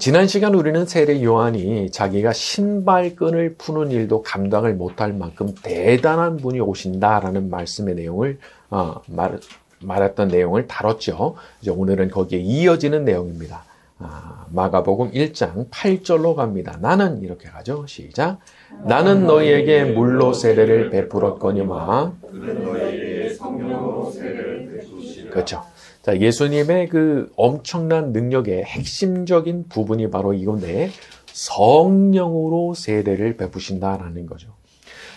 지난 시간 우리는 세례 요한이 자기가 신발끈을 푸는 일도 감당을 못할 만큼 대단한 분이 오신다라는 말씀의 내용을 말했던 내용을 다뤘죠. 이제 오늘은 거기에 이어지는 내용입니다. 마가복음 1장 8절로 갑니다. 나는 이렇게 가죠. 시작. 나는 너희에게 물로 세례를 베풀었거니와 그는 너희에게 성령으로 세례를 베푸시리라. 그렇죠. 자, 예수님의 그 엄청난 능력의 핵심적인 부분이 바로 이건데 성령으로 세례를 베푸신다라는 거죠.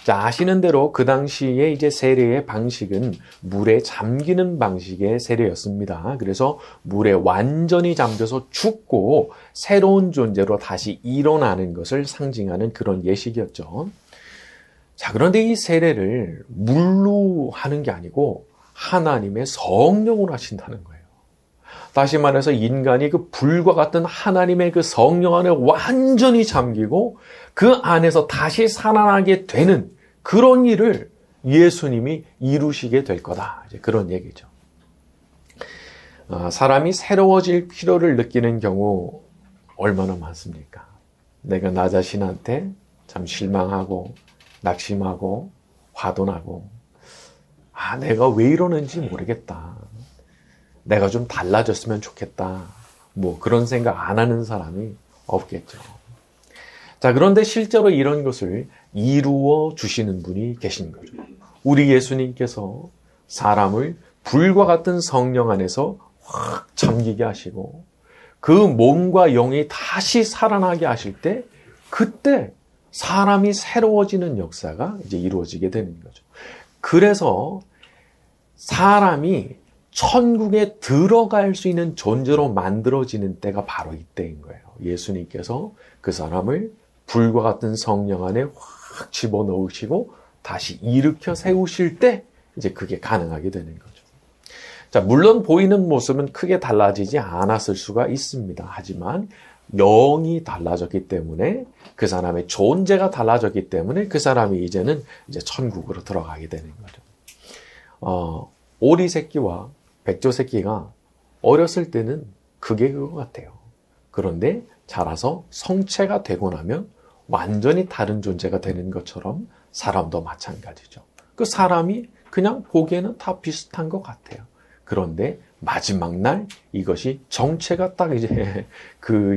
자, 아시는 대로 그 당시에 이제 세례의 방식은 물에 잠기는 방식의 세례였습니다. 그래서 물에 완전히 잠겨서 죽고 새로운 존재로 다시 일어나는 것을 상징하는 그런 예식이었죠. 자, 그런데 이 세례를 물로 하는 게 아니고 하나님의 성령으로 하신다는 거예요. 다시 말해서 인간이 그 불과 같은 하나님의 그 성령 안에 완전히 잠기고 그 안에서 다시 살아나게 되는 그런 일을 예수님이 이루시게 될 거다. 이제 그런 얘기죠. 사람이 새로워질 필요를 느끼는 경우 얼마나 많습니까? 내가 나 자신한테 참 실망하고 낙심하고 화도 나고 내가 왜 이러는지 모르겠다. 내가 좀 달라졌으면 좋겠다. 뭐 그런 생각 안 하는 사람이 없겠죠. 자, 그런데 실제로 이런 것을 이루어 주시는 분이 계신 거죠. 우리 예수님께서 사람을 불과 같은 성령 안에서 확 잠기게 하시고 그 몸과 영이 다시 살아나게 하실 때 그때 사람이 새로워지는 역사가 이제 이루어지게 되는 거죠. 그래서 사람이 천국에 들어갈 수 있는 존재로 만들어지는 때가 바로 이때인 거예요. 예수님께서 그 사람을 불과 같은 성령 안에 확 집어넣으시고 다시 일으켜 세우실 때 이제 그게 가능하게 되는 거죠. 자, 물론 보이는 모습은 크게 달라지지 않았을 수가 있습니다. 하지만 영이 달라졌기 때문에 그 사람의 존재가 달라졌기 때문에 그 사람이 이제는 이제 천국으로 들어가게 되는 거죠. 오리 새끼와 백조 새끼가 어렸을 때는 그게 그거 같아요. 그런데 자라서 성체가 되고 나면 완전히 다른 존재가 되는 것처럼 사람도 마찬가지죠. 그 사람이 그냥 보기에는 다 비슷한 것 같아요. 그런데 마지막 날 이것이 정체가 딱 이제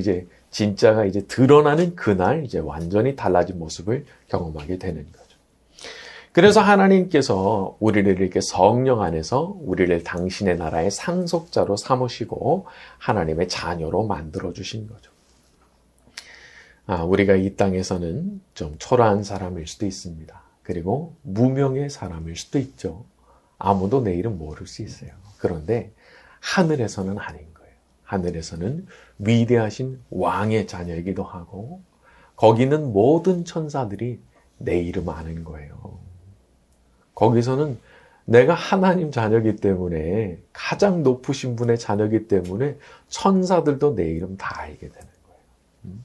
이제 진짜가 이제 드러나는 그날 이제 완전히 달라진 모습을 경험하게 되는 거죠. 그래서 하나님께서 우리를 이렇게 성령 안에서 우리를 당신의 나라의 상속자로 삼으시고 하나님의 자녀로 만들어 주신 거죠. 우리가 이 땅에서는 좀 초라한 사람일 수도 있습니다. 그리고 무명의 사람일 수도 있죠. 아무도 내 이름 모를 수 있어요. 그런데 하늘에서는 아닌 거예요. 하늘에서는 위대하신 왕의 자녀이기도 하고 거기는 모든 천사들이 내 이름 아는 거예요. 거기서는 내가 하나님 자녀이기 때문에 가장 높으신 분의 자녀이기 때문에 천사들도 내 이름 다 알게 되는 거예요.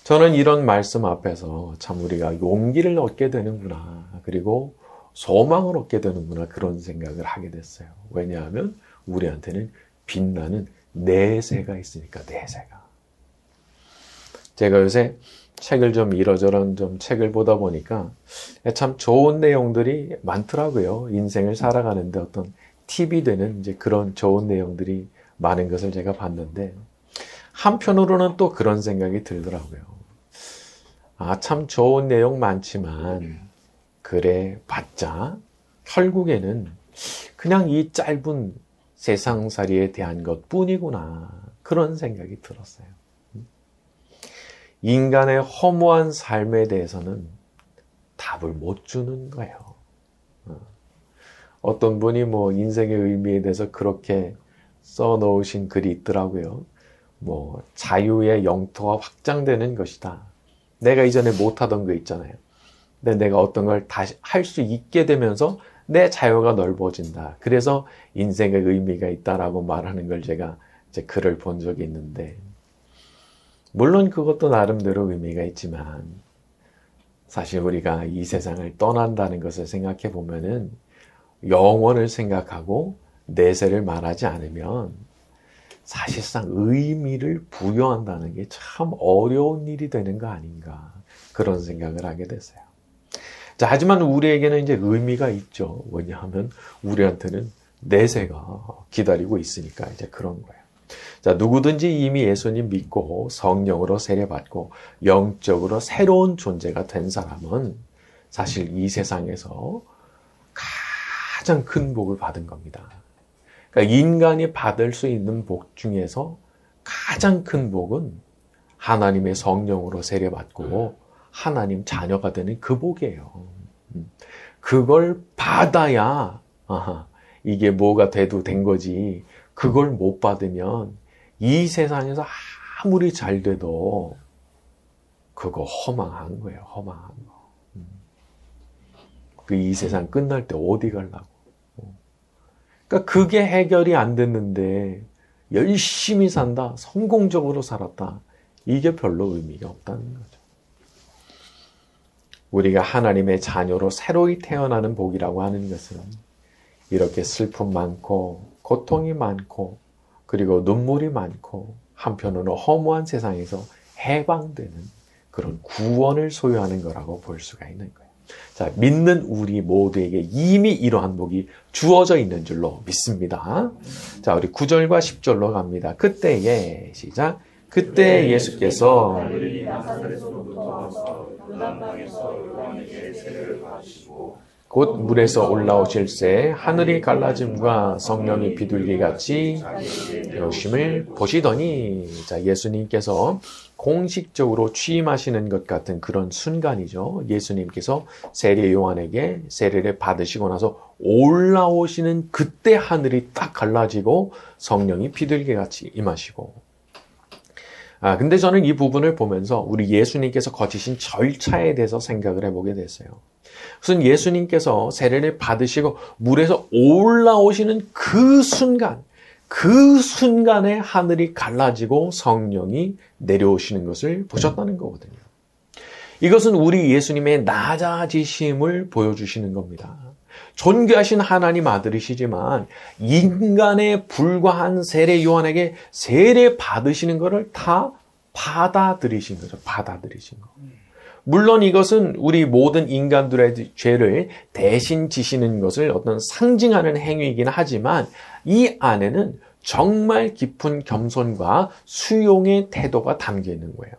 저는 이런 말씀 앞에서 참 우리가 용기를 얻게 되는구나. 그리고 소망을 얻게 되는구나. 그런 생각을 하게 됐어요. 왜냐하면 우리한테는 빛나는 내세가 있으니까, 내세가. 제가 요새 책을 좀 이러저런 좀 책을 보다 보니까 참 좋은 내용들이 많더라고요. 인생을 살아가는데 어떤 팁이 되는 이제 그런 좋은 내용들이 많은 것을 제가 봤는데 한편으로는 또 그런 생각이 들더라고요. 참 좋은 내용 많지만 그래 봤자 결국에는 그냥 이 짧은 세상살이에 대한 것뿐이구나. 그런 생각이 들었어요. 인간의 허무한 삶에 대해서는 답을 못 주는 거예요. 어떤 분이 뭐 인생의 의미에 대해서 그렇게 써놓으신 글이 있더라고요. 뭐 자유의 영토가 확장되는 것이다. 내가 이전에 못하던 거 있잖아요. 근데 내가 어떤 걸 다시 할 수 있게 되면서 내 자유가 넓어진다. 그래서 인생의 의미가 있다라고 말하는 걸 제가 이제 글을 본 적이 있는데 물론 그것도 나름대로 의미가 있지만 사실 우리가 이 세상을 떠난다는 것을 생각해 보면은 영원을 생각하고 내세를 말하지 않으면 사실상 의미를 부여한다는 게 참 어려운 일이 되는 거 아닌가 그런 생각을 하게 됐어요. 자, 하지만 우리에게는 이제 의미가 있죠. 왜냐하면 우리한테는 내세가 기다리고 있으니까 이제 그런 거예요. 자, 누구든지 이미 예수님 믿고 성령으로 세례받고 영적으로 새로운 존재가 된 사람은 사실 이 세상에서 가장 큰 복을 받은 겁니다. 그러니까 인간이 받을 수 있는 복 중에서 가장 큰 복은 하나님의 성령으로 세례받고 하나님 자녀가 되는 그 복이에요. 그걸 받아야 이게 뭐가 돼도 된 거지. 그걸 못 받으면 이 세상에서 아무리 잘 돼도 그거 허망한 거예요. 허망한 거. 그 이 세상 끝날 때 어디 가려고. 그러니까 그게 해결이 안 됐는데 열심히 산다, 성공적으로 살았다. 이게 별로 의미가 없다는 거죠. 우리가 하나님의 자녀로 새로이 태어나는 복이라고 하는 것은 이렇게 슬픔 많고 고통이 많고 그리고 눈물이 많고 한편으로 허무한 세상에서 해방되는 그런 구원을 소유하는 거라고 볼 수가 있는 거예요. 자, 믿는 우리 모두에게 이미 이러한 복이 주어져 있는 줄로 믿습니다. 자, 우리 9절과 10절로 갑니다. 그때에 시작. 그때 예수께서 곧 물에서 올라오실새 하늘이 갈라짐과 성령이 비둘기같이 내려오심을 보시더니, 자, 예수님께서 공식적으로 취임하시는 것 같은 그런 순간이죠. 예수님께서 세례 요한에게 세례를 받으시고 나서 올라오시는 그때 하늘이 딱 갈라지고 성령이 비둘기같이 임하시고. 근데 저는 이 부분을 보면서 우리 예수님께서 거치신 절차에 대해서 생각을 해보게 됐어요. 우선 예수님께서 세례를 받으시고 물에서 올라오시는 그 순간에 하늘이 갈라지고 성령이 내려오시는 것을 보셨다는 거거든요. 이것은 우리 예수님의 낮아지심을 보여주시는 겁니다. 존귀하신 하나님 아들이시지만 인간에 불과한 세례 요한에게 세례 받으시는 것을 다 받아들이신 거죠. 받아들이신 거. 물론 이것은 우리 모든 인간들의 죄를 대신 지시는 것을 어떤 상징하는 행위이긴 하지만 이 안에는 정말 깊은 겸손과 수용의 태도가 담겨 있는 거예요.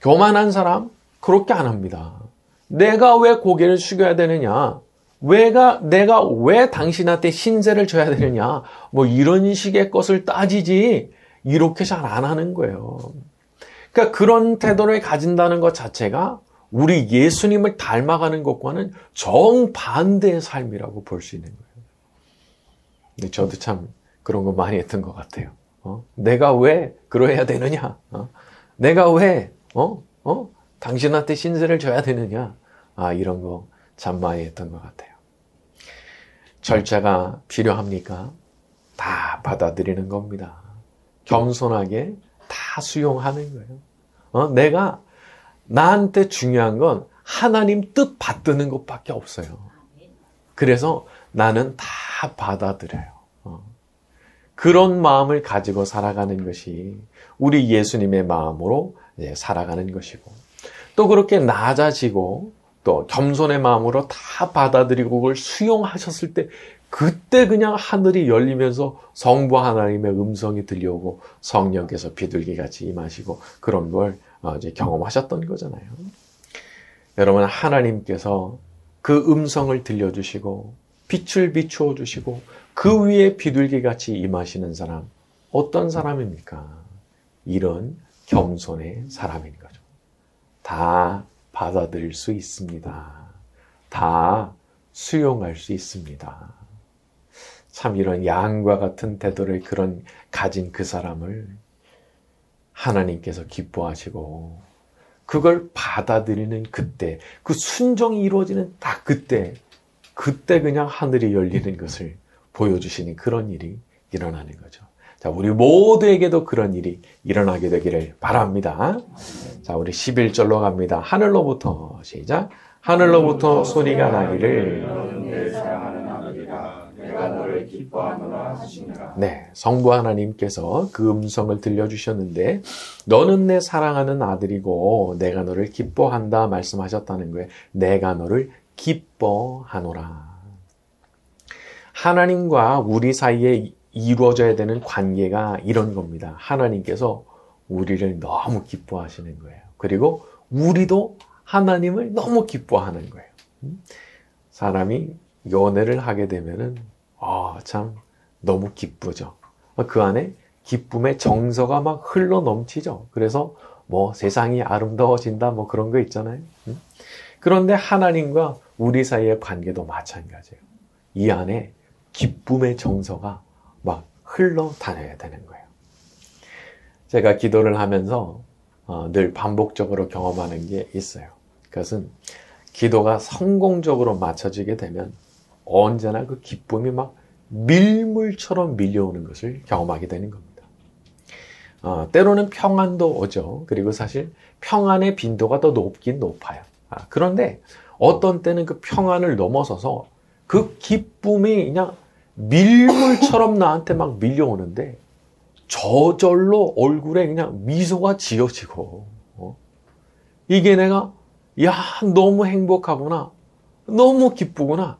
교만한 사람 그렇게 안 합니다. 내가 왜 고개를 숙여야 되느냐? 내가 왜 당신한테 신세를 져야 되느냐? 뭐 이런 식의 것을 따지지 이렇게 잘 안 하는 거예요. 그러니까 그런 태도를 가진다는 것 자체가 우리 예수님을 닮아가는 것과는 정반대의 삶이라고 볼 수 있는 거예요. 근데 저도 참 그런 거 많이 했던 것 같아요. 내가 왜 그러해야 되느냐? 내가 왜 당신한테 신세를 져야 되느냐? 이런 거 참 많이 했던 것 같아요. 절차가 필요합니까? 다 받아들이는 겁니다. 겸손하게 다 수용하는 거예요. 내가 나한테 중요한 건 하나님 뜻 받드는 것밖에 없어요. 그래서 나는 다 받아들여요. 그런 마음을 가지고 살아가는 것이 우리 예수님의 마음으로 살아가는 것이고, 또 그렇게 낮아지고 또 겸손의 마음으로 다 받아들이고 그걸 수용하셨을 때 그때 그냥 하늘이 열리면서 성부 하나님의 음성이 들려오고 성령께서 비둘기같이 임하시고 그런 걸 이제 경험하셨던 거잖아요. 여러분, 하나님께서 그 음성을 들려주시고 빛을 비추어 주시고 그 위에 비둘기같이 임하시는 사람, 어떤 사람입니까? 이런 겸손의 사람인 거죠. 다 받아들일 수 있습니다. 다 수용할 수 있습니다. 참 이런 양과 같은 태도를 가진 그 사람을 하나님께서 기뻐하시고 그걸 받아들이는 그때, 그 순종이 이루어지는 딱 그때 그냥 하늘이 열리는 것을 보여주시는 그런 일이 일어나는 거죠. 자, 우리 모두에게도 그런 일이 일어나게 되기를 바랍니다. 자, 우리 11절로 갑니다. 하늘로부터 시작. 하늘로부터 소리가 나기를 내가 너를 기뻐하노라. 하시니라. 네, 성부 하나님께서 그 음성을 들려주셨는데 너는 내 사랑하는 아들이고 내가 너를 기뻐한다 말씀하셨다는 거예요. 내가 너를 기뻐하노라. 하나님과 우리 사이에 이루어져야 되는 관계가 이런 겁니다. 하나님께서 우리를 너무 기뻐하시는 거예요. 그리고 우리도 하나님을 너무 기뻐하는 거예요. 사람이 연애를 하게 되면은 참 너무 기쁘죠. 그 안에 기쁨의 정서가 막 흘러 넘치죠. 그래서 뭐 세상이 아름다워진다 뭐 그런 거 있잖아요. 그런데 하나님과 우리 사이의 관계도 마찬가지예요. 이 안에 기쁨의 정서가 막 흘러 다녀야 되는 거예요. 제가 기도를 하면서 늘 반복적으로 경험하는 게 있어요. 그것은 기도가 성공적으로 맞춰지게 되면 언제나 그 기쁨이 막 밀물처럼 밀려오는 것을 경험하게 되는 겁니다. 때로는 평안도 오죠. 그리고 사실 평안의 빈도가 더 높긴 높아요. 그런데 어떤 때는 그 평안을 넘어서서 그 기쁨이 그냥 밀물처럼 나한테 막 밀려오는데 저절로 얼굴에 그냥 미소가 지어지고 이게 내가 너무 행복하구나, 너무 기쁘구나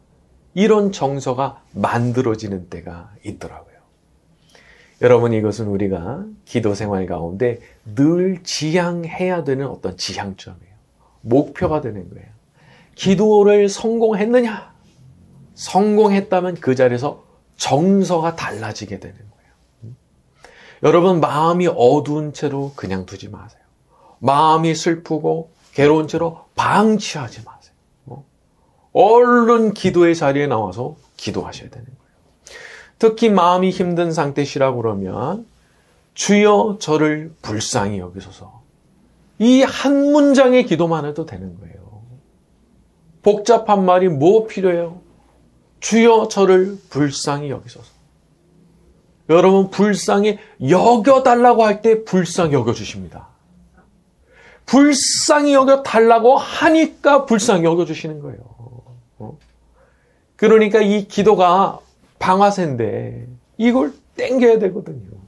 이런 정서가 만들어지는 때가 있더라고요. 여러분, 이것은 우리가 기도 생활 가운데 늘 지향해야 되는 어떤 지향점이에요. 목표가 되는 거예요. 기도를 성공했느냐? 성공했다면 그 자리에서 정서가 달라지게 되는 거예요. 여러분, 마음이 어두운 채로 그냥 두지 마세요. 마음이 슬프고 괴로운 채로 방치하지 마세요. 얼른 기도의 자리에 나와서 기도하셔야 되는 거예요. 특히 마음이 힘든 상태시라고 그러면 주여 저를 불쌍히 여기소서. 이 한 문장의 기도만 해도 되는 거예요. 복잡한 말이 뭐 필요해요? 주여 저를 불쌍히 여기소서. 여러분, 불쌍히 여겨달라고 할 때 불쌍히 여겨주십니다. 불쌍히 여겨달라고 하니까 불쌍히 여겨주시는 거예요. 그러니까 이 기도가 방아쇠인데 이걸 땡겨야 되거든요.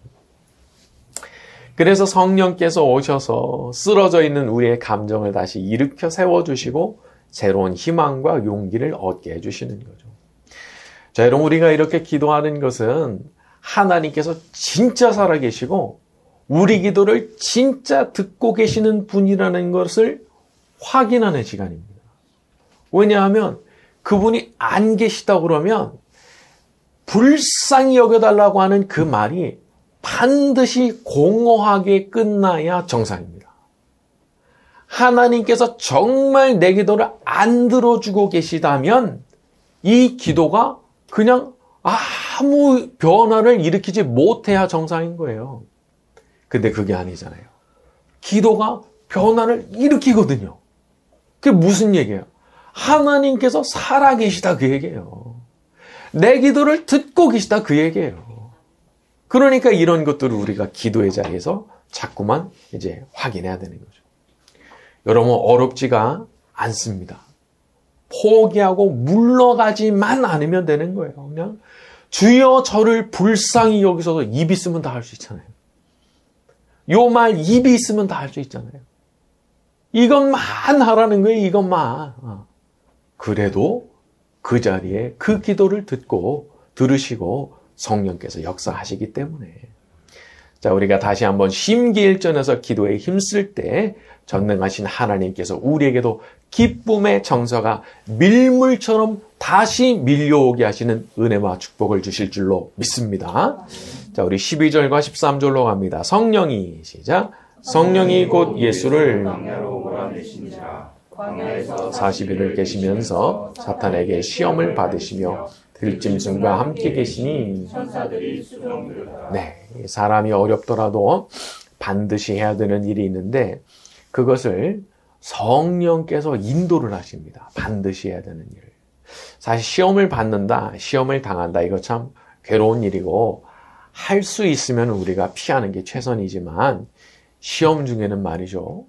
그래서 성령께서 오셔서 쓰러져 있는 우리의 감정을 다시 일으켜 세워주시고 새로운 희망과 용기를 얻게 해주시는 거죠. 자, 여러분, 우리가 이렇게 기도하는 것은 하나님께서 진짜 살아계시고 우리 기도를 진짜 듣고 계시는 분이라는 것을 확인하는 시간입니다. 왜냐하면 그분이 안 계시다 그러면 불쌍히 여겨달라고 하는 그 말이 반드시 공허하게 끝나야 정상입니다. 하나님께서 정말 내 기도를 안 들어주고 계시다면 이 기도가 그냥 아무 변화를 일으키지 못해야 정상인 거예요. 근데 그게 아니잖아요. 기도가 변화를 일으키거든요. 그게 무슨 얘기예요? 하나님께서 살아계시다 그 얘기예요. 내 기도를 듣고 계시다 그 얘기예요. 그러니까 이런 것들을 우리가 기도의 자리에서 자꾸만 이제 확인해야 되는 거죠. 여러분, 어렵지가 않습니다. 포기하고 물러가지만 않으면 되는 거예요. 그냥 주여 저를 불쌍히 여기서도 입 있으면 다 할 수 있잖아요. 요 말 입이 있으면 다 할 수 있잖아요. 이것만 하라는 거예요. 이것만. 그래도 그 자리에 그 기도를 들으시고 성령께서 역사하시기 때문에. 자, 우리가 다시 한번 심기일전에서 기도에 힘쓸 때 전능하신 하나님께서 우리에게도 기쁨의 정서가 밀물처럼 다시 밀려오게 하시는 은혜와 축복을 주실 줄로 믿습니다. 자, 우리 12절과 13절로 갑니다. 성령이 시작. 성령이 곧 예수를 40일을 계시면서 사탄에게 시험을 받으시며 들짐승과 함께 계시니. 네, 사람이 어렵더라도 반드시 해야 되는 일이 있는데 그것을 성령께서 인도를 하십니다. 반드시 해야 되는 일. 사실 시험을 받는다, 시험을 당한다, 이거 참 괴로운 일이고 할 수 있으면 우리가 피하는 게 최선이지만 시험 중에는 말이죠,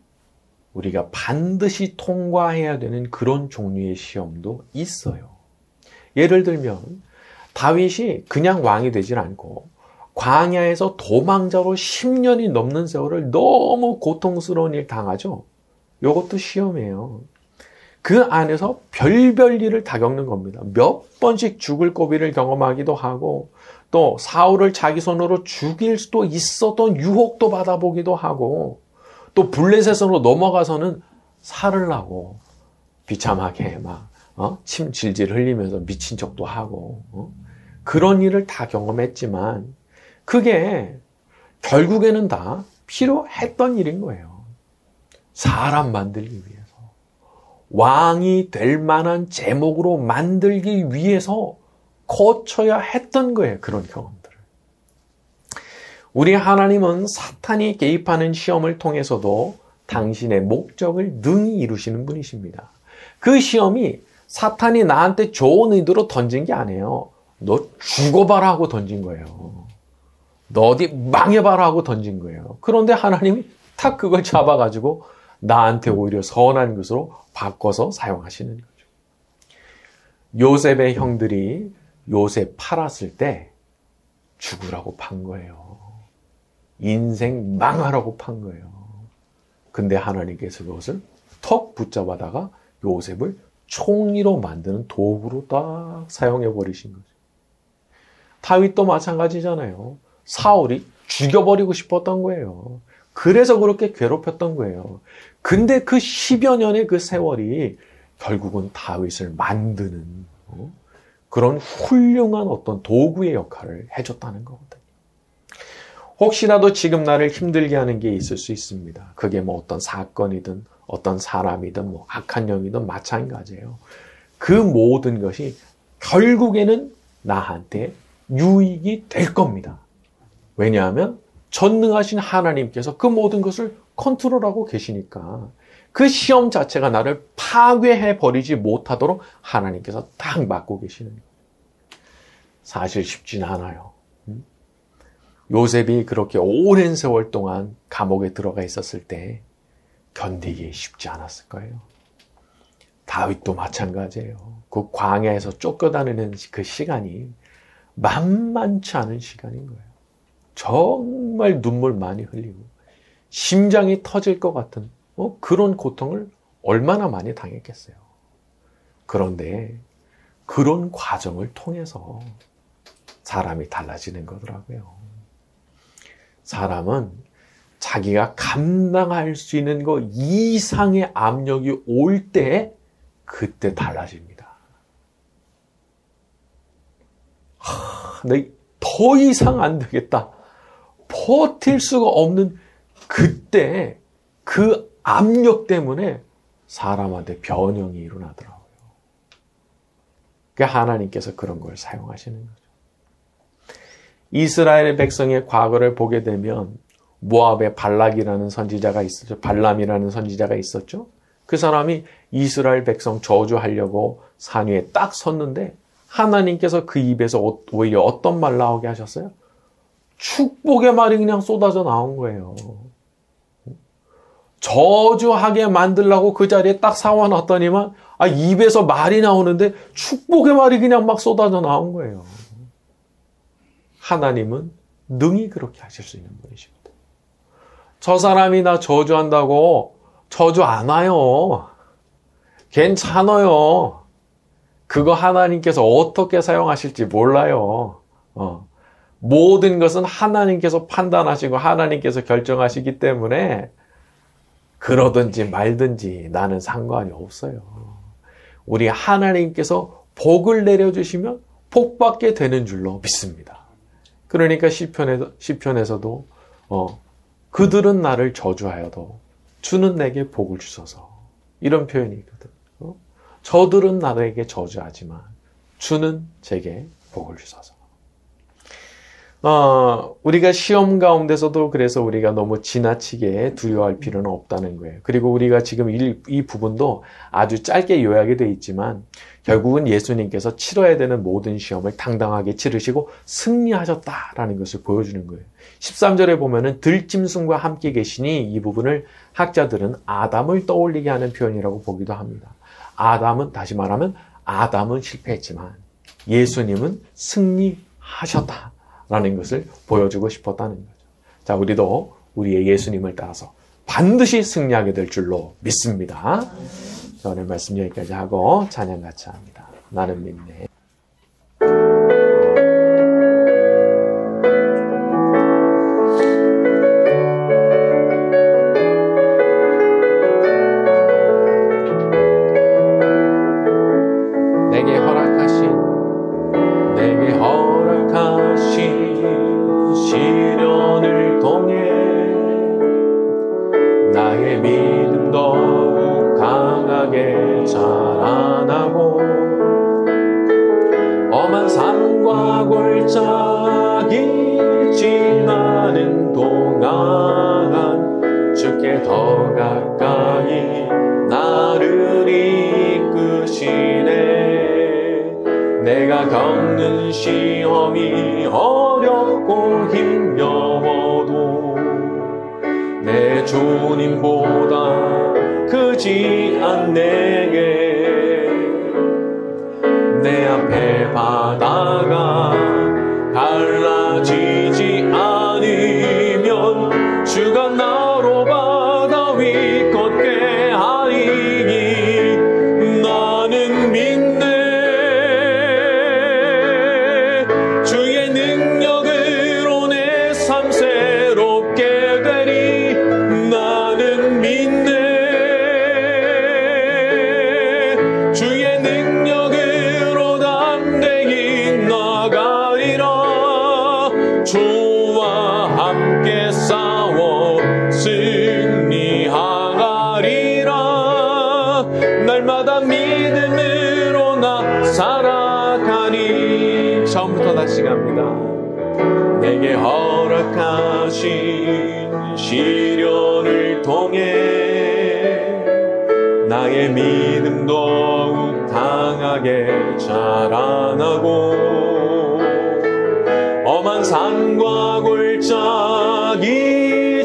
우리가 반드시 통과해야 되는 그런 종류의 시험도 있어요. 예를 들면 다윗이 그냥 왕이 되질 않고 광야에서 도망자로 10년이 넘는 세월을 너무 고통스러운 일 당하죠. 이것도 시험이에요. 그 안에서 별별 일을 다 겪는 겁니다. 몇 번씩 죽을 고비를 경험하기도 하고 또 사울을 자기 손으로 죽일 수도 있었던 유혹도 받아보기도 하고 또 블레셋으로 넘어가서는 살으려고 비참하게 막 침 질질 흘리면서 미친 척도 하고 그런 일을 다 경험했지만 그게 결국에는 다 필요했던 일인 거예요. 사람 만들기 위해서. 왕이 될 만한 제목으로 만들기 위해서 거쳐야 했던 거예요. 그런 경험들을. 우리 하나님은 사탄이 개입하는 시험을 통해서도 당신의 목적을 능히 이루시는 분이십니다. 그 시험이 사탄이 나한테 좋은 의도로 던진 게 아니에요. 너 죽어봐라 하고 던진 거예요. 너 어디 망해봐라 하고 던진 거예요. 그런데 하나님이 딱 그걸 잡아가지고 나한테 오히려 선한 것으로 바꿔서 사용하시는 거죠. 요셉의 형들이 요셉 팔았을 때 죽으라고 판 거예요. 인생 망하라고 판 거예요. 근데 하나님께서 그것을 턱 붙잡아다가 요셉을 총리로 만드는 도구로 딱 사용해 버리신 거죠. 다윗도 마찬가지잖아요. 사울이 죽여버리고 싶었던 거예요. 그래서 그렇게 괴롭혔던 거예요. 근데 그 10여 년의 그 세월이 결국은 다윗을 만드는 그런 훌륭한 어떤 도구의 역할을 해줬다는 거거든요. 혹시라도 지금 나를 힘들게 하는 게 있을 수 있습니다. 그게 뭐 어떤 사건이든 어떤 사람이든 뭐 악한 영이든 마찬가지예요. 그 모든 것이 결국에는 나한테 유익이 될 겁니다. 왜냐하면 전능하신 하나님께서 그 모든 것을 컨트롤하고 계시니까 그 시험 자체가 나를 파괴해 버리지 못하도록 하나님께서 딱 막고 계시는 거예요. 사실 쉽진 않아요. 요셉이 그렇게 오랜 세월 동안 감옥에 들어가 있었을 때 견디기 쉽지 않았을 거예요. 다윗도 마찬가지예요. 그 광야에서 쫓겨다니는 그 시간이 만만치 않은 시간인 거예요. 정말 눈물 많이 흘리고 심장이 터질 것 같은 그런 고통을 얼마나 많이 당했겠어요. 그런데 그런 과정을 통해서 사람이 달라지는 거더라고요. 사람은 자기가 감당할 수 있는 것 이상의 압력이 올 때 그때 달라집니다. 더 이상 안 되겠다. 버틸 수가 없는 그때 그 압력 때문에 사람한테 변형이 일어나더라고요. 그러니까 하나님께서 그런 걸 사용하시는 거죠. 이스라엘의 백성의 과거를 보게 되면 모압의 발락이라는 선지자가 있었죠. 발람이라는 선지자가 있었죠. 그 사람이 이스라엘 백성 저주하려고 산 위에 딱 섰는데 하나님께서 그 입에서 오히려 어떤 말 나오게 하셨어요? 축복의 말이 그냥 쏟아져 나온 거예요. 저주하게 만들려고 그 자리에 딱 사와놨더니만 입에서 말이 나오는데 축복의 말이 그냥 막 쏟아져 나온 거예요. 하나님은 능히 그렇게 하실 수 있는 분이십니다. 저 사람이 나 저주한다고 저주 안 와요. 괜찮아요. 그거 하나님께서 어떻게 사용하실지 몰라요. 모든 것은 하나님께서 판단하시고 하나님께서 결정하시기 때문에 그러든지 말든지 나는 상관이 없어요. 우리 하나님께서 복을 내려주시면 복받게 되는 줄로 믿습니다. 그러니까 시편에서도 그들은 나를 저주하여도 주는 내게 복을 주소서 이런 표현이 있거든. 저들은 나에게 저주하지만 주는 제게 복을 주소서. 우리가 시험 가운데서도 그래서 우리가 너무 지나치게 두려워할 필요는 없다는 거예요. 그리고 우리가 지금 이 부분도 아주 짧게 요약이 되어 있지만 결국은 예수님께서 치러야 되는 모든 시험을 당당하게 치르시고 승리하셨다라는 것을 보여주는 거예요. 13절에 보면은 들짐승과 함께 계시니 이 부분을 학자들은 아담을 떠올리게 하는 표현이라고 보기도 합니다. 다시 말하면 아담은 실패했지만 예수님은 승리하셨다라는 것을 보여주고 싶었다는 거죠. 자, 우리도 우리의 예수님을 따라서 반드시 승리하게 될 줄로 믿습니다. 자, 오늘 말씀 여기까지 하고 찬양 같이 합니다. 나는 믿네. 내게 허락하신 시련을 통해 나의 믿음 더욱 강하게 자라나고 험한 산과 골짜기 지나는 동안 주께 더 가까이 나를 이끄시네. 내가 겪는 시험이 어렵고 힘겨워도 내 주님보다 크지 않네. 내 앞에 바다가 갈라지지 않으면 주가 나로 바다 위 걷게 하리니 나는 믿네. 주의 능력으로 내 삶 새롭게 되리. 나는 믿네. 주의 능력으로 담대히 나가리라. 주와 함께 싸워 승리하리라. 날마다 믿음으로 나 살아가니. 처음부터 다시 갑니다. 내게 허락하신 시련을 통해 나의 믿음 더욱 강하게 자라나고 험한 산과 골짜기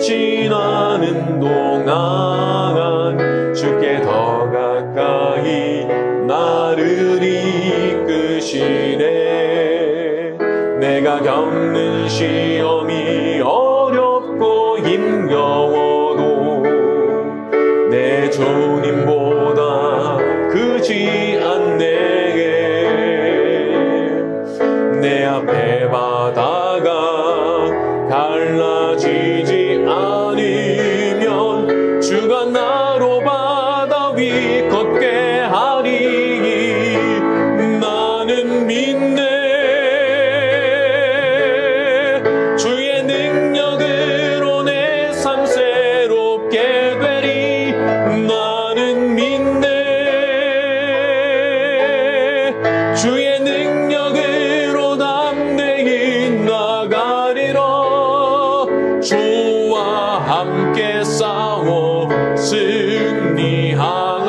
지나는 동안 주께 더 가까이 나를 이끄시네. 내가 겪는 시험이 어렵고 힘겨워도 내 주님보다 크지 않네. 내 앞에 바다가 갈라지지 않으면 주가 나로 바다 위 걷게 하리니 나는 믿네. 주의 능력으로 내 삶 새롭게 되리. 나는 믿네. 주의 능력으로 담대히 나가리라. 주와 함께 싸워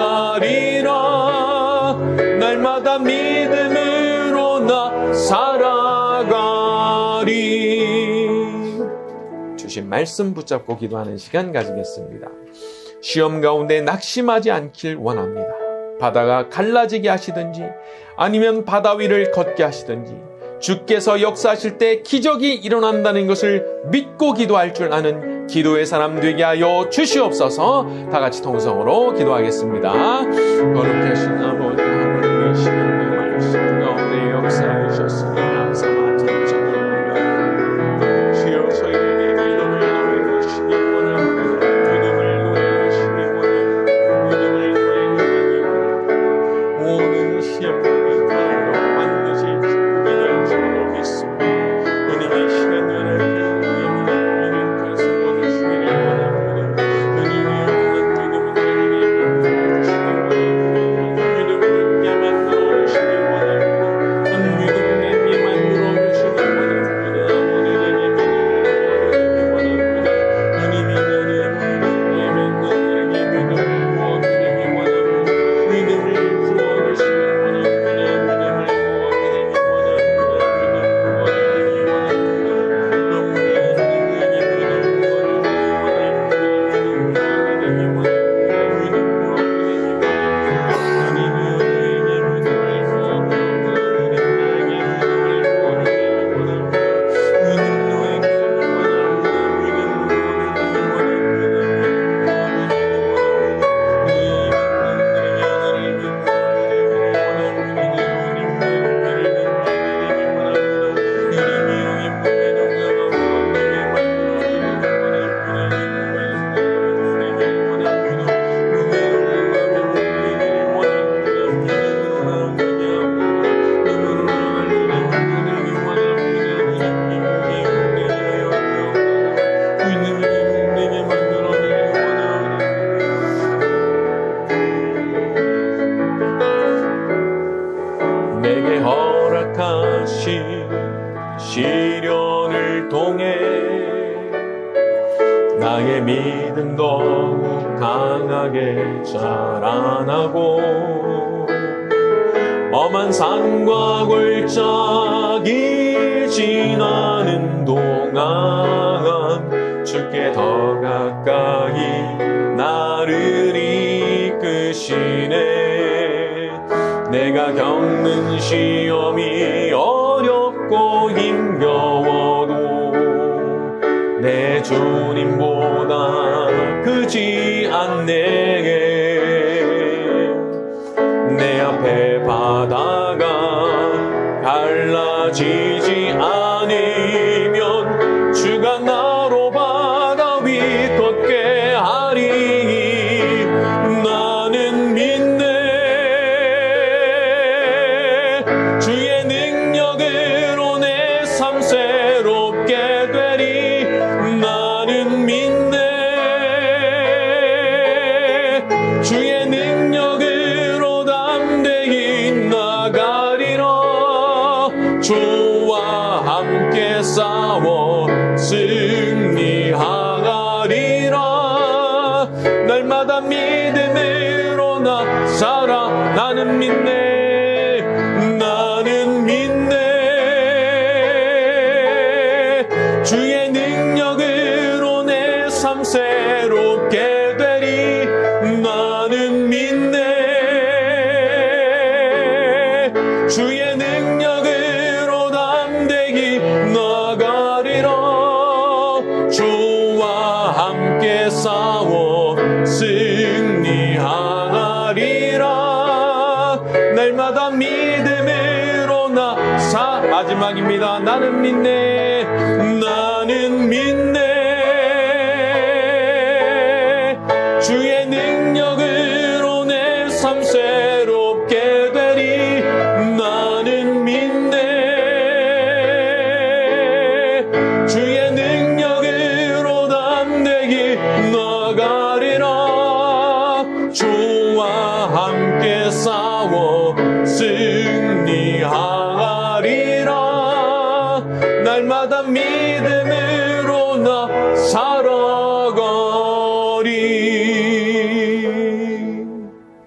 승리하리라. 날마다 믿음으로 나 살아가리. 주신 말씀 붙잡고 기도하는 시간 가지겠습니다. 시험 가운데 낙심하지 않길 원합니다. 바다가 갈라지게 하시든지 아니면 바다 위를 걷게 하시든지 주께서 역사하실 때 기적이 일어난다는 것을 믿고 기도할 줄 아는 기도의 사람 되게 하여 주시옵소서. 다 같이 통성으로 기도하겠습니다. 거룩하신 아버지 하나님의 시간의 말씀 가운데 역사해 주셨으니 항상 아침처럼 주여 저희에게 믿음을 더해주시기 원합니다. 믿음을 더해주시기 원합니다. 믿음을 더해주시기 원합니다. 모든 시험이 가로 반드시 기쁘게 될 줄로 믿습니다. 주님의 시간 연합해 믿음을 믿음 더욱 강하게 자라나고 험한 산과 골짜기 지나는 동안 주께 더 가까이 나를 이끄시네. 내가 겪는 시험이 어렵고 힘겨워도 내 주님보다 크지 않네. 내 앞에 바다가 갈라지지 않으면 주가 나로 바다 위 걷게 하리니 나는 믿네. 주의 능력으로 내 삶 새롭게 되리. 나는 믿네. 주의 능력으로 담대히 나가리라. 주와 함께 싸워 승리하리라. 날마다 믿음으로 나 살아. 나는 믿네. 나는 믿네. 주의 능력으로 내 삶 새롭게 되리. 나는 믿네. 주의 능력으로 담대히 나가리라. 주와 함께 싸워 승리하리라. 날마다 믿음으로 나 마지막입니다. 나는 믿네. 나는 믿네. 주의 능력으로 내 삶 새롭게 되리. 나는 믿네. 주의 능력으로 담대히 나가리라. 주와 함께 싸워 승리하리라. 날마다 믿음